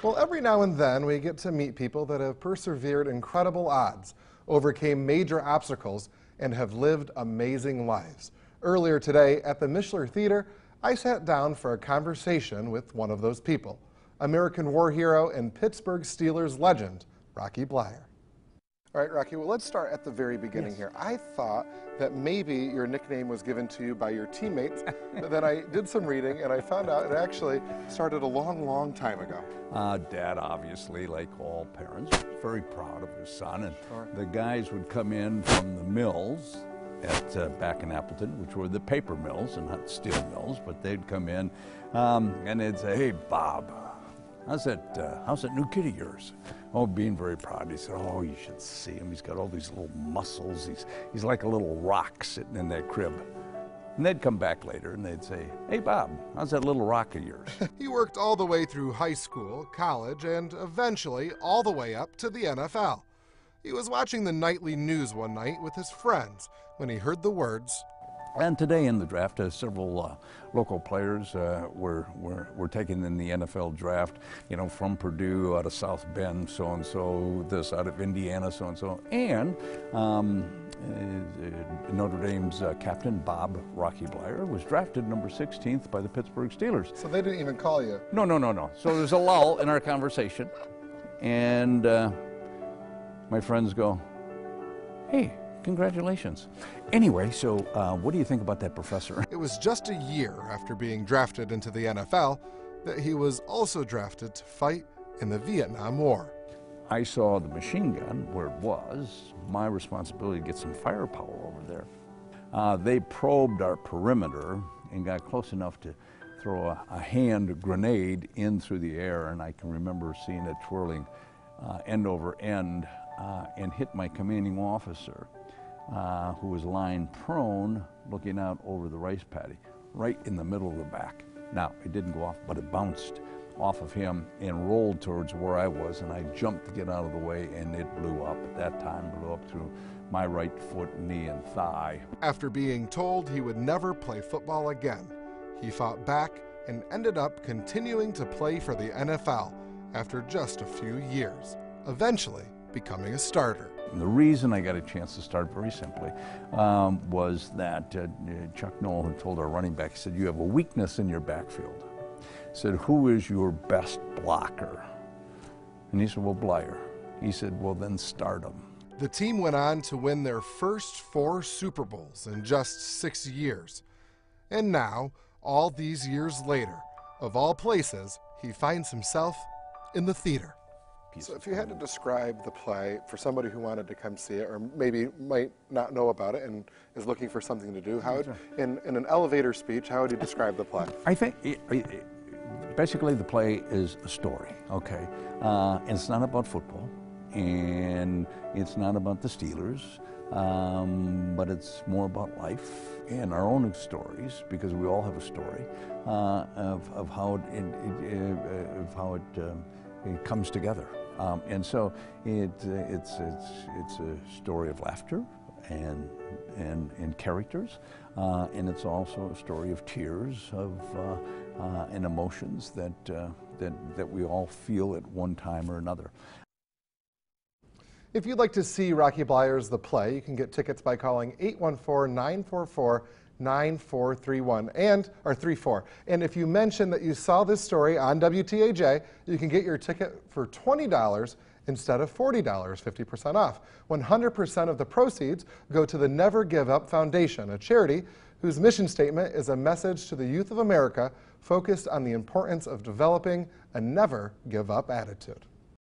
Well, every now and then we get to meet people that have persevered incredible odds, overcame major obstacles, and have lived amazing lives. Earlier today at the Blier Theater, I sat down for a conversation with one of those people, American war hero and Pittsburgh Steelers legend, Rocky Blier. All right, Rocky, well, let's start at the very beginning here. I thought that maybe your nickname was given to you by your teammates, but then I did some reading and I found out it actually started a long, long time ago. Dad, obviously, like all parents, was very proud of his son, and the guys would come in from the mills at back in Appleton, which were the paper mills and not steel mills, but they'd come in and they'd say, "Hey, Bob, how's that new kid of yours?" Oh, being very proud, he said, "Oh, you should see him. He's got all these little muscles. He's like a little rock sitting in that crib." And they'd come back later and they'd say, "Hey, Bob, how's that little rock of yours?" He worked all the way through high school, college, and eventually all the way up to the NFL. He was watching the nightly news one night with his friends when he heard the words, And today in the draft, several local players were taken in the NFL draft, you know, from Purdue, out of South Bend, so-and-so, this out of Indiana, so-and-so, and Notre Dame's captain, Bob Rocky Blier, was drafted number 16th by the Pittsburgh Steelers. So they didn't even call you? No. So there's a lull in our conversation, and my friends go, "Hey, congratulations." Anyway, so what do you think about that professor? It was just a year after being drafted into the NFL that he was also drafted to fight in the Vietnam War. I saw the machine gun where it was. My responsibility to get some firepower over there. They probed our perimeter and got close enough to throw a hand grenade in through the air, and I can remember seeing it twirling end over end and hit my commanding officer, who was lying prone looking out over the rice paddy, right in the middle of the back. Now, it didn't go off, but it bounced off of him and rolled towards where I was, and I jumped to get out of the way, and it blew up. At that time, blew up through my right foot, knee, and thigh. After being told he would never play football again, he fought back and ended up continuing to play for the NFL after just a few years, eventually becoming a starter. And the reason I got a chance to start, very simply, was that Chuck Noll had told our running back, he said, "You have a weakness in your backfield." He said, "Who is your best blocker?" And he said, "Well, Blier." He said, "Well, then start him." The team went on to win their first 4 Super Bowls in just 6 years. And now, all these years later, of all places, he finds himself in the theater. So if you had to describe the play for somebody who wanted to come see it, or maybe might not know about it and is looking for something to do, how would, in an elevator speech, how would you describe the play? I think basically the play is a story, okay? It's not about football, and it's not about the Steelers, but it's more about life and our own stories, because we all have a story of how it comes together. And so it's a story of laughter and characters, and it's also a story of tears and emotions that we all feel at one time or another. If you'd like to see Rocky Blier's The Play, you can get tickets by calling 814-944-9431 or 34. And if you mention that you saw this story on WTAJ, you can get your ticket for $20 instead of $40, 50% off. 100% of the proceeds go to the Never Give Up Foundation, a charity whose mission statement is a message to the youth of America focused on the importance of developing a never give up attitude.